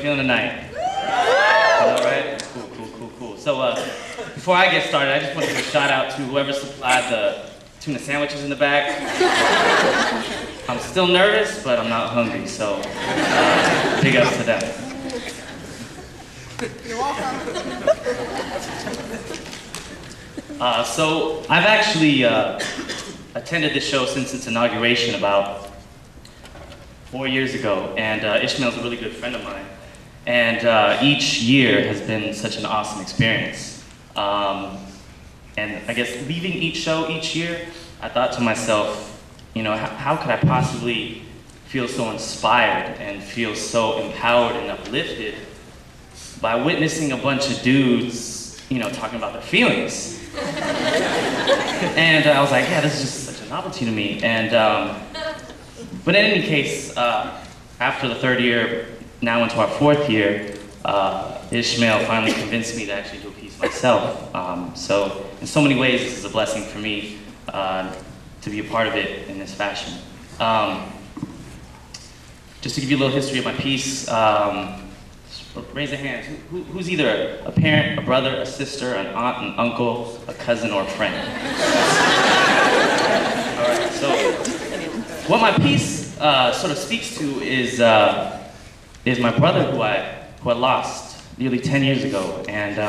feeling tonight? All right? Cool. So, before I get started, I just want to give a shout out to whoever supplied the tuna sandwiches in the back. I'm still nervous, but I'm not hungry, so big ups to them. You're welcome. So, I've actually attended this show since its inauguration about 4 years ago, and Ishmael's a really good friend of mine. And each year has been such an awesome experience. And I guess leaving each show each year, I thought to myself, you know, how could I possibly feel so inspired and feel so empowered and uplifted by witnessing a bunch of dudes, you know, talking about their feelings. And I was like, yeah, this is just such a novelty to me. And, but in any case, after the third year, now into our fourth year, Ishmael finally convinced me to actually do a piece myself. So in so many ways, this is a blessing for me to be a part of it in this fashion. Just to give you a little history of my piece, raise a hand. Who's either a parent, a brother, a sister, an aunt, an uncle, a cousin, or a friend? All right, so what my piece sort of speaks to is my brother who I lost nearly 10 years ago. And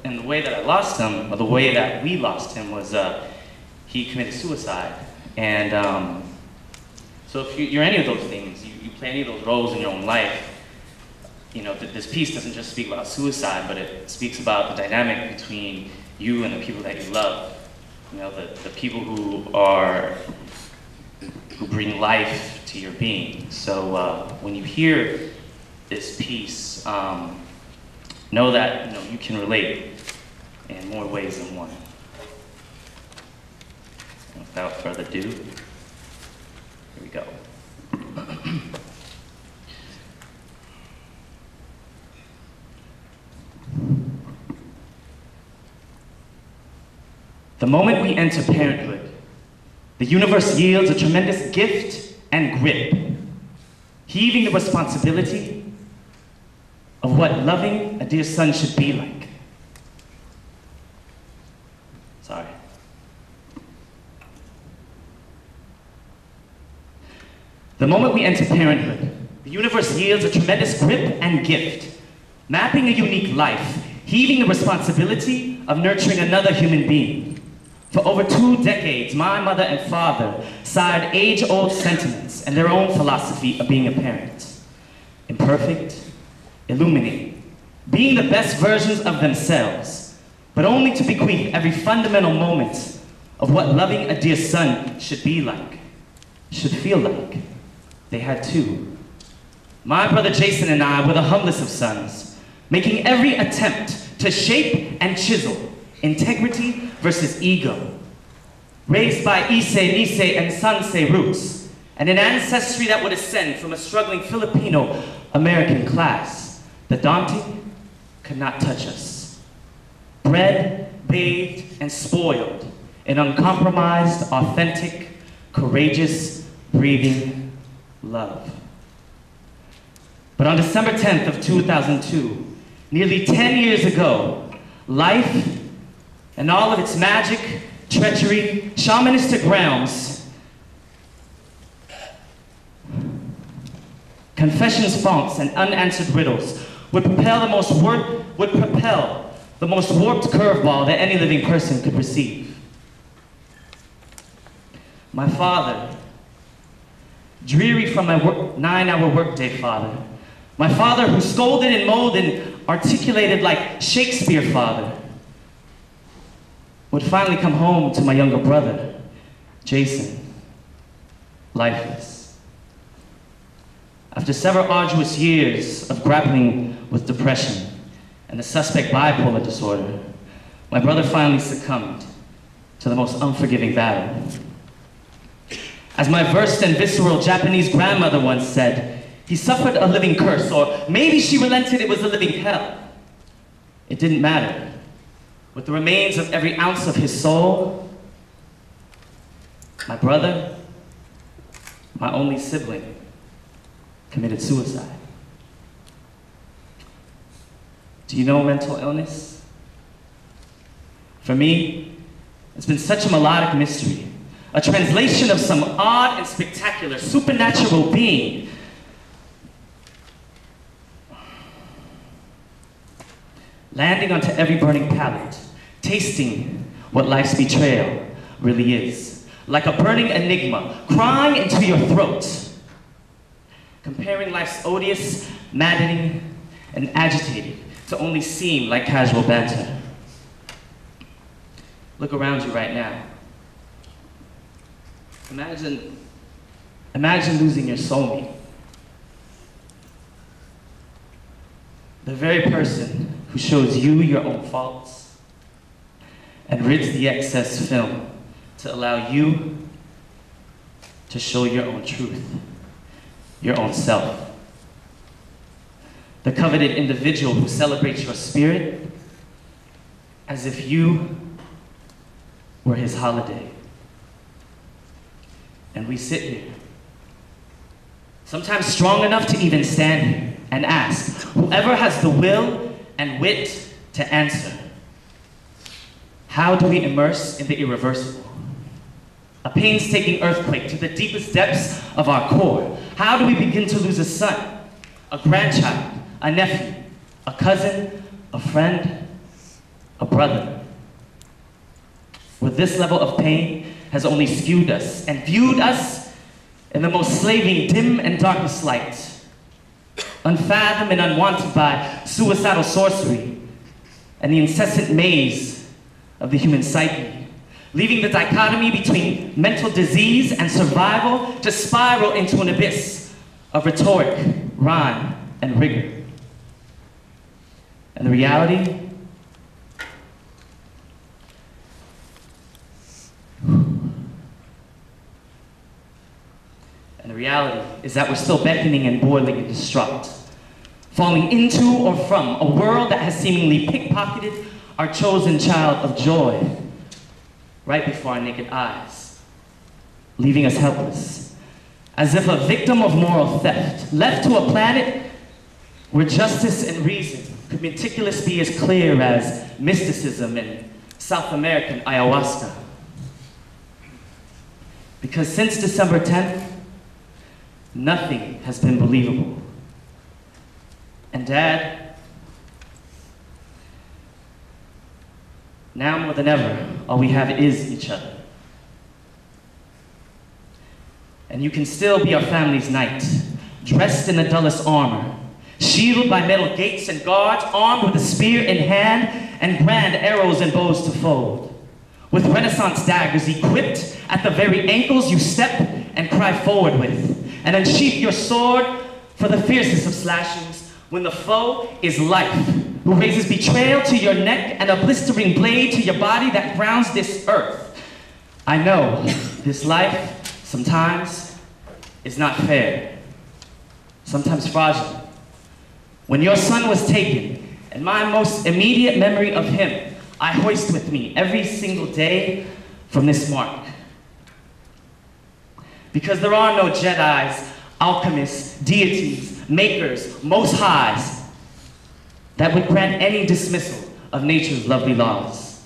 and the way that I lost him, or the way that we lost him, was he committed suicide. And so if you're any of those things, you play any of those roles in your own life, you know, this piece doesn't just speak about suicide, but it speaks about the dynamic between you and the people that you love. You know, the people who bring life to your being. So when you hear this piece, know that, you know, you can relate in more ways than one. And without further ado, here we go. The moment we enter parenthood, the universe yields a tremendous gift and grip, heaving the responsibility of what loving a dear son should be like. Sorry. The moment we enter parenthood, the universe yields a tremendous grip and gift, mapping a unique life, heaving the responsibility of nurturing another human being. For over 2 decades, my mother and father sighed age-old sentiments and their own philosophy of being a parent. Imperfect, illuminating, being the best versions of themselves, but only to bequeath every fundamental moment of what loving a dear son should be like, should feel like. They had two. My brother Jason and I were the humblest of sons, making every attempt to shape and chisel integrity versus ego. Raised by Ise, Nise, and Sanse roots, and an ancestry that would ascend from a struggling Filipino-American class, the daunting could not touch us. Bred, bathed, and spoiled in uncompromised, authentic, courageous, breathing love. But on December 10th of 2002, nearly 10 years ago, life and all of its magic, treachery, shamanistic realms, confessions, fonts, and unanswered riddles would propel the most warped curveball that any living person could receive. My father, dreary from my 9-hour workday father, my father who scolded and molded and articulated like Shakespeare father, would finally come home to my younger brother, Jason, lifeless. After several arduous years of grappling with depression and the suspect bipolar disorder, my brother finally succumbed to the most unforgiving battle. As my versed and visceral Japanese grandmother once said, he suffered a living curse, or maybe she relented, it was a living hell. It didn't matter. With the remains of every ounce of his soul, my brother my only sibling, committed suicide. Do you know mental illness? For me, it's been such a melodic mystery, a translation of some odd and spectacular supernatural being. Landing onto every burning palate, tasting what life's betrayal really is. Like a burning enigma, crying into your throat. Comparing life's odious, maddening, and agitated to only seem like casual banter. Look around you right now. Imagine losing your soulmate. The very person who shows you your own faults and rids the excess film to allow you to show your own truth, your own self. The coveted individual who celebrates your spirit as if you were his holiday. And we sit here, sometimes strong enough to even stand here and ask whoever has the will and wit to answer, how do we immerse in the irreversible? A painstaking earthquake to the deepest depths of our core. How do we begin to lose a son, a grandchild, a nephew, a cousin, a friend, a brother? Where this level of pain has only skewed us and viewed us in the most slaving, dim and darkest light, unfathomed and unwanted by suicidal sorcery and the incessant maze of the human psyche, leaving the dichotomy between mental disease and survival to spiral into an abyss of rhetoric, rhyme, and rigor. And the reality? And the reality is that we're still beckoning and boiling and distraught, falling into or from a world that has seemingly pickpocketed our chosen child of joy right before our naked eyes, leaving us helpless, as if a victim of moral theft, left to a planet where justice and reason could meticulously be as clear as mysticism and South American ayahuasca. Because since December 10th, nothing has been believable. And Dad, now more than ever, all we have is each other. And you can still be our family's knight, dressed in the dullest armor, shielded by metal gates and guards, armed with a spear in hand and grand arrows and bows to fold. With Renaissance daggers equipped at the very ankles you step and cry forward with, and unsheath your sword for the fiercest of slashings when the foe is life, who raises betrayal to your neck and a blistering blade to your body that crowns this earth. I know this life sometimes is not fair, sometimes fraudulent. When your son was taken, and my most immediate memory of him, I hoist with me every single day from this mark. Because there are no Jedis, alchemists, deities, makers, most highs that would grant any dismissal of nature's lovely laws.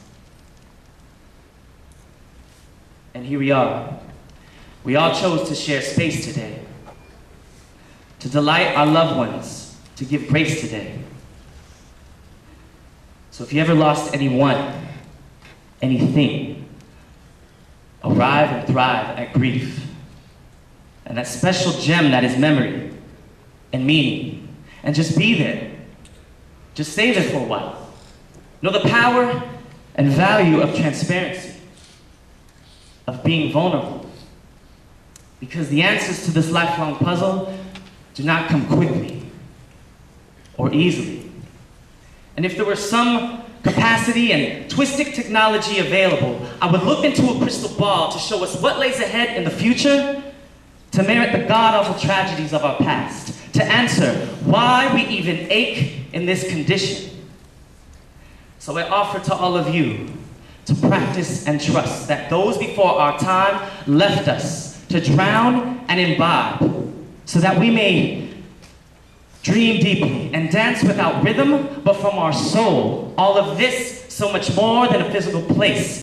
And here we are. We all chose to share space today, to delight our loved ones, to give grace today. So if you ever lost anyone, anything, arrive and thrive at grief. And that special gem that is memory and meaning. And just be there. Just stay there for a while. Know the power and value of transparency, of being vulnerable. Because the answers to this lifelong puzzle do not come quickly or easily. And if there were some capacity and twisted technology available, I would look into a crystal ball to show us what lays ahead in the future, to merit the god-awful tragedies of our past, to answer why we even ache in this condition. So I offer to all of you to practice and trust that those before our time left us to drown and imbibe, so that we may dream deeply and dance without rhythm, but from our soul. All of this, so much more than a physical place,